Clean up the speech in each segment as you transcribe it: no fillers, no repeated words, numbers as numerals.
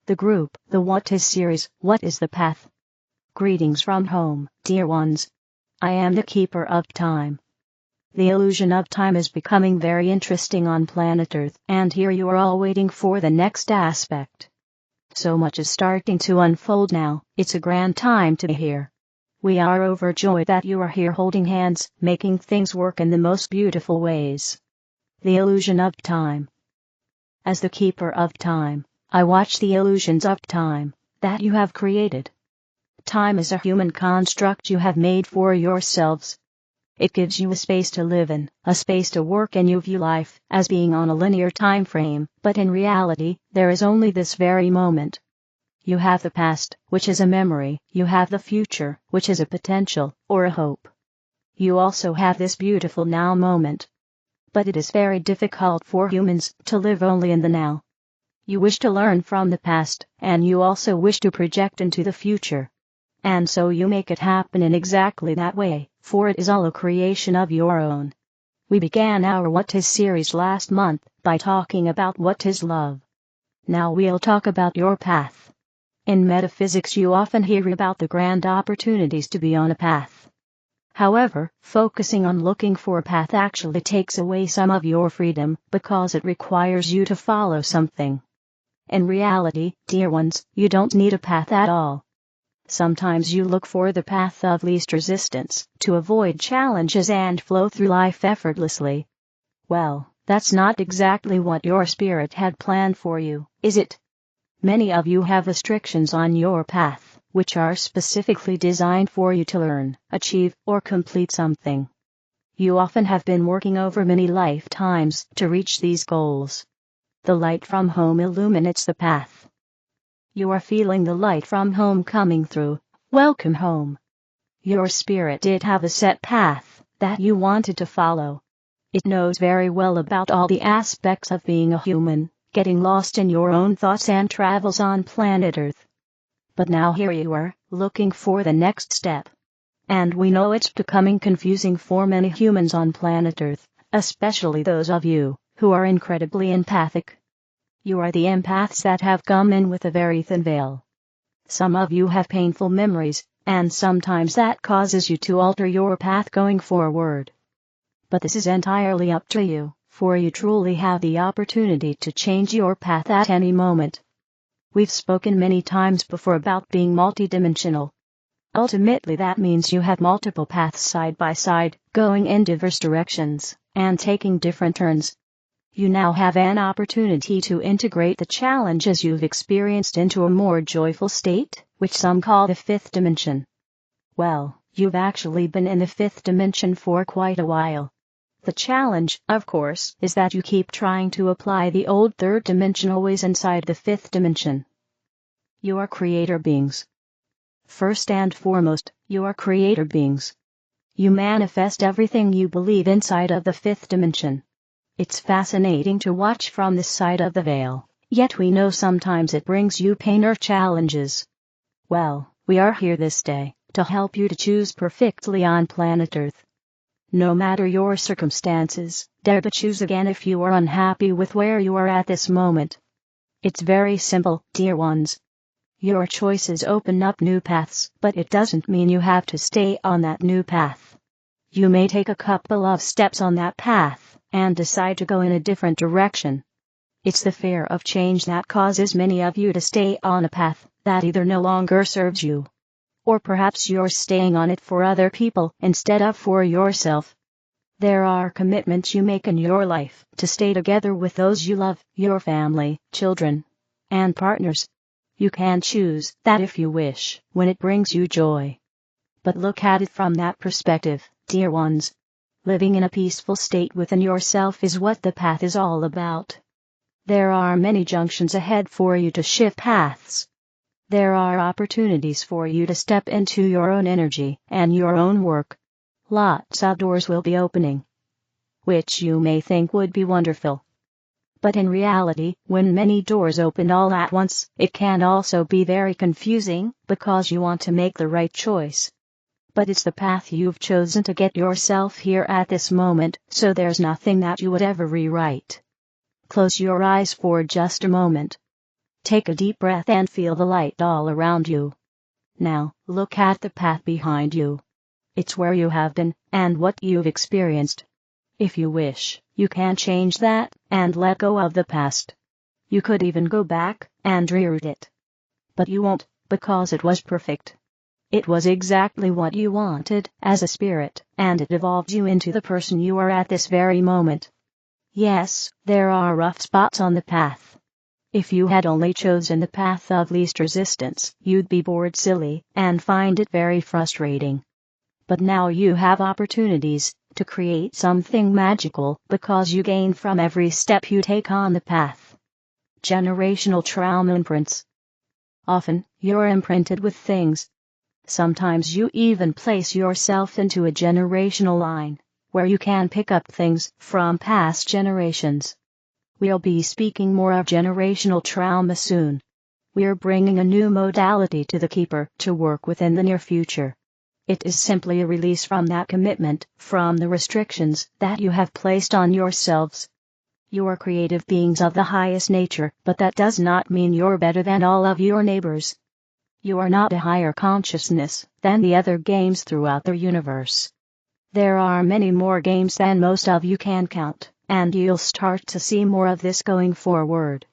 The group, the What Is series, What is the Path? Greetings from home, dear ones. I am the keeper of time. The illusion of time is becoming very interesting on planet Earth, and here you are all waiting for the next aspect. So much is starting to unfold now, it's a grand time to be here. We are overjoyed that you are here holding hands, making things work in the most beautiful ways. The illusion of time. As the keeper of time, I watch the illusions of time that you have created. Time is a human construct you have made for yourselves. It gives you a space to live in, a space to work, and you view life as being on a linear time frame, but in reality, there is only this very moment. You have the past, which is a memory, you have the future, which is a potential, or a hope. You also have this beautiful now moment. But it is very difficult for humans to live only in the now. You wish to learn from the past, and you also wish to project into the future. And so you make it happen in exactly that way, for it is all a creation of your own. We began our What Is series last month by talking about what is love. Now we'll talk about your path. In metaphysics you often hear about the grand opportunities to be on a path. However, focusing on looking for a path actually takes away some of your freedom because it requires you to follow something. In reality, dear ones, you don't need a path at all. Sometimes you look for the path of least resistance to avoid challenges and flow through life effortlessly. Well, that's not exactly what your spirit had planned for you, is it? Many of you have restrictions on your path, which are specifically designed for you to learn, achieve, or complete something. You often have been working over many lifetimes to reach these goals. The light from home illuminates the path. You are feeling the light from home coming through. Welcome home. Your spirit did have a set path that you wanted to follow. It knows very well about all the aspects of being a human, getting lost in your own thoughts and travels on planet Earth. But now here you are, looking for the next step. And we know it's becoming confusing for many humans on planet Earth, especially those of you who are incredibly empathic. You are the empaths that have come in with a very thin veil. Some of you have painful memories, and sometimes that causes you to alter your path going forward. But this is entirely up to you, for you truly have the opportunity to change your path at any moment. We've spoken many times before about being multidimensional. Ultimately that means you have multiple paths side by side, going in diverse directions, and taking different turns. You now have an opportunity to integrate the challenges you've experienced into a more joyful state, which some call the fifth dimension. Well, you've actually been in the fifth dimension for quite a while. The challenge, of course, is that you keep trying to apply the old third dimensional ways inside the fifth dimension. You are creator beings. First and foremost, you are creator beings. You manifest everything you believe inside of the fifth dimension. It's fascinating to watch from this side of the veil, yet we know sometimes it brings you pain or challenges. Well, we are here this day to help you to choose perfectly on planet Earth. No matter your circumstances, dare to choose again if you are unhappy with where you are at this moment. It's very simple, dear ones. Your choices open up new paths, but it doesn't mean you have to stay on that new path. You may take a couple of steps on that path and decide to go in a different direction. It's the fear of change that causes many of you to stay on a path that either no longer serves you, or perhaps you're staying on it for other people instead of for yourself. There are commitments you make in your life to stay together with those you love, your family, children, and partners. You can choose that if you wish, when it brings you joy. But look at it from that perspective, dear ones. Living in a peaceful state within yourself is what the path is all about. There are many junctions ahead for you to shift paths. There are opportunities for you to step into your own energy and your own work. Lots of doors will be opening, which you may think would be wonderful. But in reality, when many doors open all at once, it can also be very confusing because you want to make the right choice. But it's the path you've chosen to get yourself here at this moment, so there's nothing that you would ever rewrite. Close your eyes for just a moment. Take a deep breath and feel the light all around you. Now, look at the path behind you. It's where you have been, and what you've experienced. If you wish, you can change that, and let go of the past. You could even go back, and reroute it. But you won't, because it was perfect. It was exactly what you wanted, as a spirit, and it evolved you into the person you are at this very moment. Yes, there are rough spots on the path. If you had only chosen the path of least resistance, you'd be bored silly, and find it very frustrating. But now you have opportunities to create something magical, because you gain from every step you take on the path. Generational trauma imprints. Often, you're imprinted with things. Sometimes you even place yourself into a generational line, where you can pick up things from past generations. We'll be speaking more of generational trauma soon. We're bringing a new modality to the Keeper to work with in the near future. It is simply a release from that commitment, from the restrictions that you have placed on yourselves. You are creative beings of the highest nature, but that does not mean you're better than all of your neighbors. You are not a higher consciousness than the other games throughout the universe. There are many more games than most of you can count, and you'll start to see more of this going forward.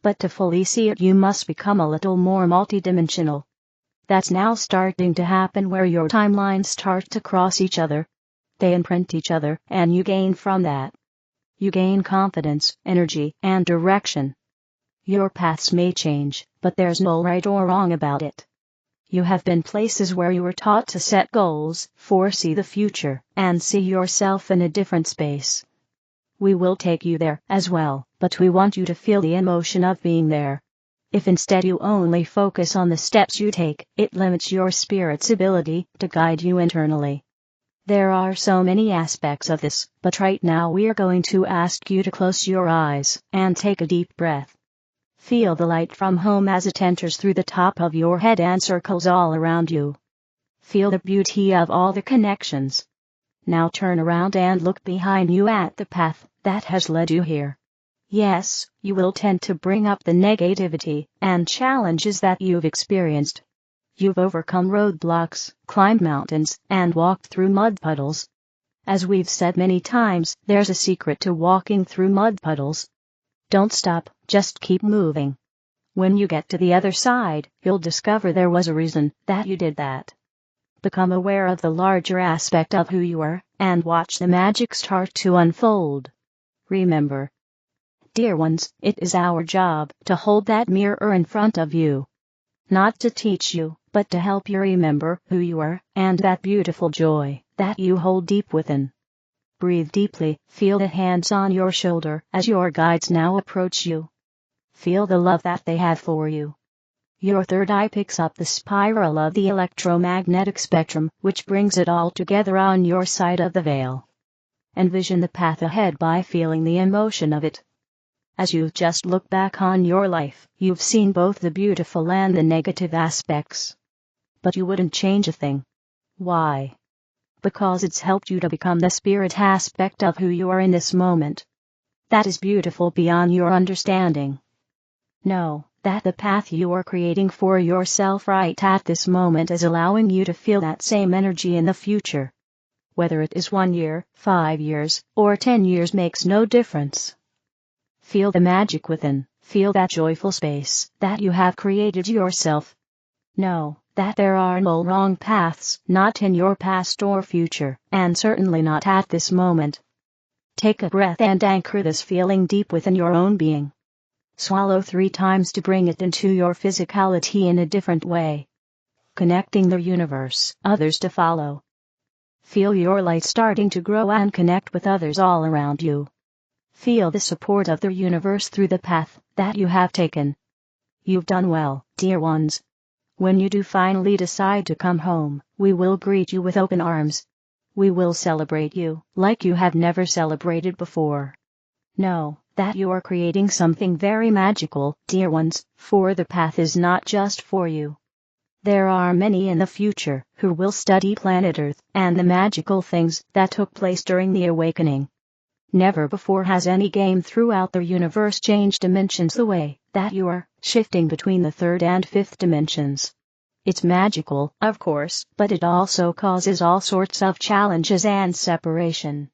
But to fully see it, you must become a little more multidimensional. That's now starting to happen, where your timelines start to cross each other. They imprint each other, and you gain from that. You gain confidence, energy, and direction. Your paths may change, but there's no right or wrong about it. You have been places where you were taught to set goals, foresee the future, and see yourself in a different space. We will take you there as well, but we want you to feel the emotion of being there. If instead you only focus on the steps you take, it limits your spirit's ability to guide you internally. There are so many aspects of this, but right now we are going to ask you to close your eyes and take a deep breath. Feel the light from home as it enters through the top of your head and circles all around you. Feel the beauty of all the connections. Now turn around and look behind you at the path that has led you here. Yes, you will tend to bring up the negativity and challenges that you've experienced. You've overcome roadblocks, climbed mountains, and walked through mud puddles. As we've said many times, there's a secret to walking through mud puddles. Don't stop, just keep moving. When you get to the other side, you'll discover there was a reason that you did that. Become aware of the larger aspect of who you are, and watch the magic start to unfold. Remember, dear ones, it is our job to hold that mirror in front of you. Not to teach you, but to help you remember who you are, and that beautiful joy that you hold deep within. Breathe deeply, feel the hands on your shoulder as your guides now approach you. Feel the love that they have for you. Your third eye picks up the spiral of the electromagnetic spectrum, which brings it all together on your side of the veil. Envision the path ahead by feeling the emotion of it. As you just look back on your life, you've seen both the beautiful and the negative aspects. But you wouldn't change a thing. Why? Because it's helped you to become the spirit aspect of who you are in this moment. That is beautiful beyond your understanding. Know that the path you are creating for yourself right at this moment is allowing you to feel that same energy in the future. Whether it is 1 year, 5 years, or 10 years makes no difference. Feel the magic within, feel that joyful space that you have created yourself. Know that there are no wrong paths, not in your past or future, and certainly not at this moment. Take a breath and anchor this feeling deep within your own being. Swallow 3 times to bring it into your physicality in a different way. Connecting the universe, others to follow. Feel your light starting to grow and connect with others all around you. Feel the support of the universe through the path that you have taken. You've done well, dear ones. When you do finally decide to come home, we will greet you with open arms. We will celebrate you like you have never celebrated before. Know that you are creating something very magical, dear ones, for the path is not just for you. There are many in the future who will study planet Earth and the magical things that took place during the awakening. Never before has any game throughout the universe changed dimensions the way that you are shifting between the third and fifth dimensions. It's magical, of course, but it also causes all sorts of challenges and separation.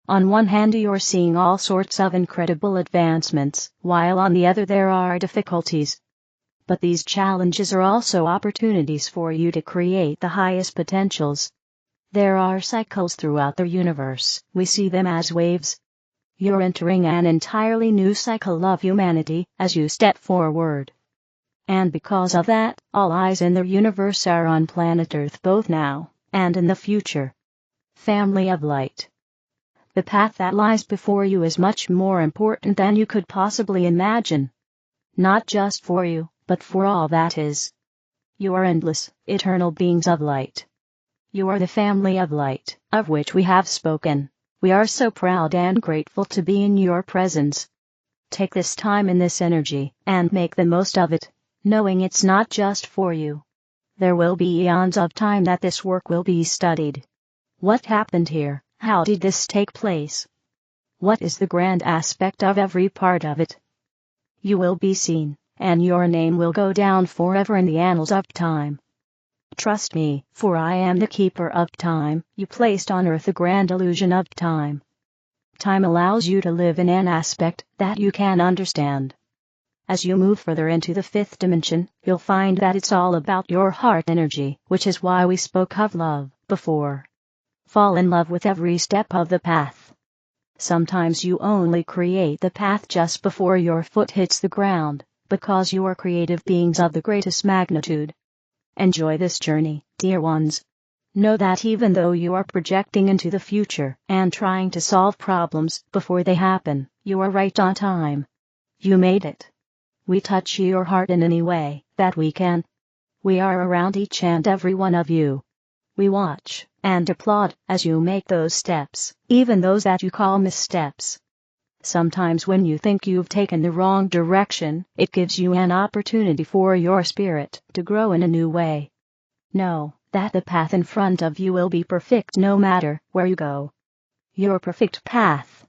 On one hand you're seeing all sorts of incredible advancements, while on the other there are difficulties. But these challenges are also opportunities for you to create the highest potentials. There are cycles throughout the universe, we see them as waves. You're entering an entirely new cycle of humanity as you step forward. And because of that, all eyes in the universe are on planet Earth both now and in the future. Family of light. The path that lies before you is much more important than you could possibly imagine. Not just for you, but for all that is. You are endless, eternal beings of light. You are the family of light, of which we have spoken. We are so proud and grateful to be in your presence. Take this time and this energy, and make the most of it, knowing it's not just for you. There will be eons of time that this work will be studied. What happened here? How did this take place? What is the grand aspect of every part of it? You will be seen, and your name will go down forever in the annals of time. Trust me, for I am the keeper of time. You placed on earth the grand illusion of time. Time allows you to live in an aspect that you can understand. As you move further into the fifth dimension, you'll find that it's all about your heart energy, which is why we spoke of love before. Fall in love with every step of the path. Sometimes you only create the path just before your foot hits the ground, because you are creative beings of the greatest magnitude. Enjoy this journey, dear ones. Know that even though you are projecting into the future and trying to solve problems before they happen, you are right on time. You made it. We touch your heart in any way that we can. We are around each and every one of you. We watch and applaud as you make those steps, even those that you call missteps. Sometimes when you think you've taken the wrong direction, it gives you an opportunity for your spirit to grow in a new way. Know that the path in front of you will be perfect no matter where you go. Your perfect path.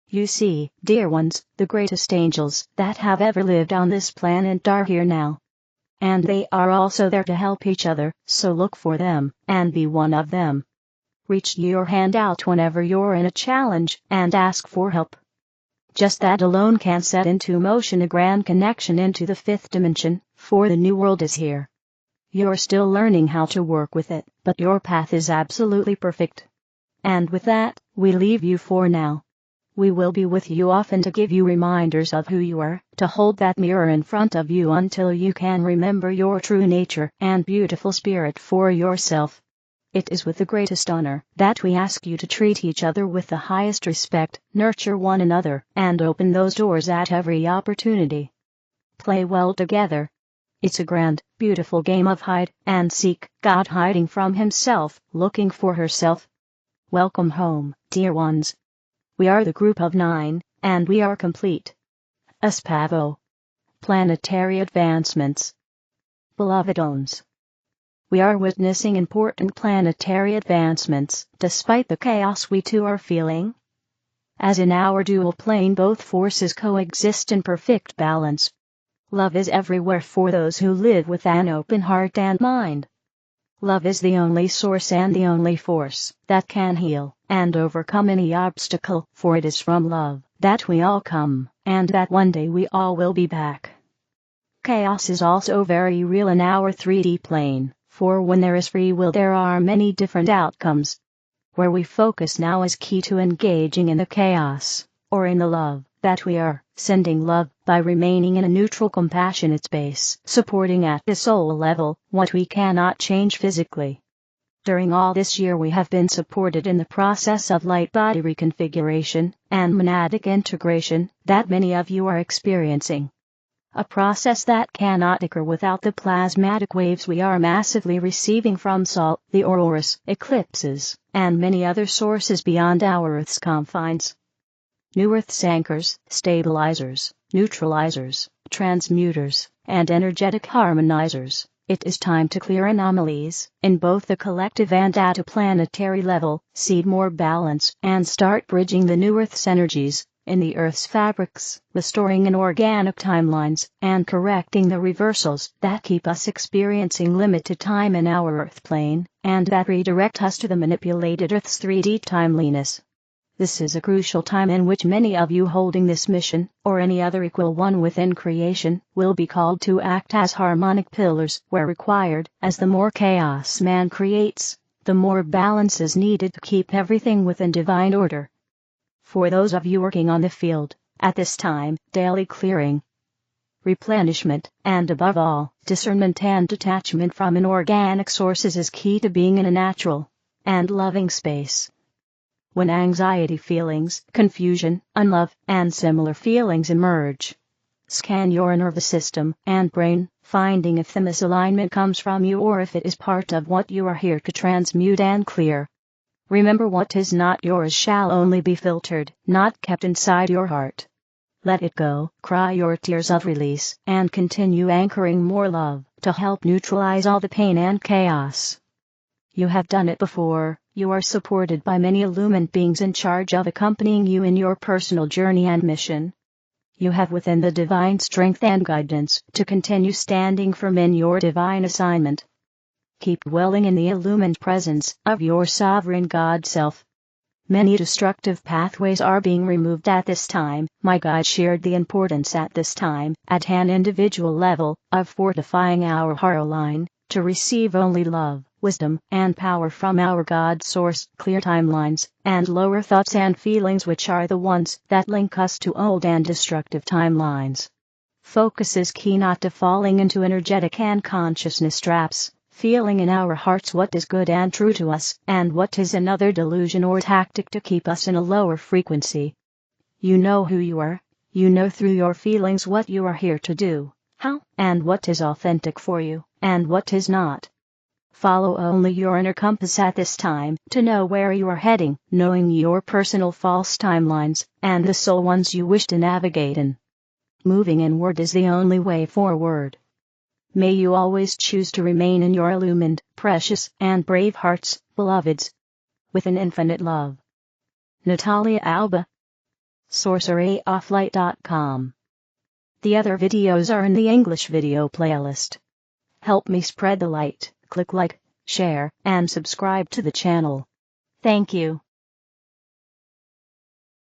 You see, dear ones, the greatest angels that have ever lived on this planet are here now. And they are also there to help each other, so look for them, and be one of them. Reach your hand out whenever you're in a challenge, and ask for help. Just that alone can set into motion a grand connection into the fifth dimension, for the new world is here. You're still learning how to work with it, but your path is absolutely perfect. And with that, we leave you for now. We will be with you often to give you reminders of who you are, to hold that mirror in front of you until you can remember your true nature and beautiful spirit for yourself. It is with the greatest honor that we ask you to treat each other with the highest respect, nurture one another, and open those doors at every opportunity. Play well together. It's a grand, beautiful game of hide and seek, God hiding from himself, looking for herself. Welcome home, dear ones. We are the group of 9, and we are complete. Espavo. Planetary advancements. Beloved ones. We are witnessing important planetary advancements, despite the chaos we too are feeling. As in our dual plane both forces coexist in perfect balance. Love is everywhere for those who live with an open heart and mind. Love is the only source and the only force that can heal and overcome any obstacle, for it is from love that we all come, and that one day we all will be back. Chaos is also very real in our 3D plane. For when there is free will there are many different outcomes. Where we focus now is key to engaging in the chaos, or in the love, that we are sending love, by remaining in a neutral compassionate space, supporting at the soul level, what we cannot change physically. During all this year we have been supported in the process of light body reconfiguration, and monadic integration, that many of you are experiencing. A process that cannot occur without the plasmatic waves we are massively receiving from Sol, the auroras, eclipses, and many other sources beyond our Earth's confines. New Earth's anchors, stabilizers, neutralizers, transmuters, and energetic harmonizers. It is time to clear anomalies, in both the collective and at a planetary level, seed more balance, and start bridging the new Earth's energies, in the Earth's fabrics, restoring inorganic timelines, and correcting the reversals that keep us experiencing limited time in our Earth plane, and that redirect us to the manipulated Earth's 3D timeliness. This is a crucial time in which many of you holding this mission, or any other equal one within creation, will be called to act as harmonic pillars where required, as the more chaos man creates, the more balance is needed to keep everything within divine order. For those of you working on the field, at this time, daily clearing, replenishment, and above all, discernment and detachment from inorganic sources is key to being in a natural and loving space. When anxiety feelings, confusion, unlove, and similar feelings emerge, scan your nervous system and brain, finding if the misalignment comes from you or if it is part of what you are here to transmute and clear. Remember, what is not yours shall only be filtered, not kept inside your heart. Let it go, cry your tears of release, and continue anchoring more love to help neutralize all the pain and chaos. You have done it before. You are supported by many illumined beings in charge of accompanying you in your personal journey and mission. You have within the divine strength and guidance to continue standing firm in your divine assignment. Keep dwelling in the illumined presence of your sovereign God self. Many destructive pathways are being removed at this time. My guide shared the importance at this time, at an individual level, of fortifying our heart line, to receive only love, wisdom, and power from our God source, clear timelines, and lower thoughts and feelings which are the ones that link us to old and destructive timelines. Focus is key, not to falling into energetic and consciousness traps, feeling in our hearts what is good and true to us, and what is another delusion or tactic to keep us in a lower frequency. You know who you are, you know through your feelings what you are here to do, how, and what is authentic for you, and what is not. Follow only your inner compass at this time to know where you are heading, knowing your personal false timelines, and the soul ones you wish to navigate in. Moving inward is the only way forward. May you always choose to remain in your illumined, precious, and brave hearts, beloveds. With an infinite love. Natalia, Alba. sorceryofflight.com. The other videos are in the English video playlist. Help me spread the light. Click like, share, and subscribe to the channel. Thank you.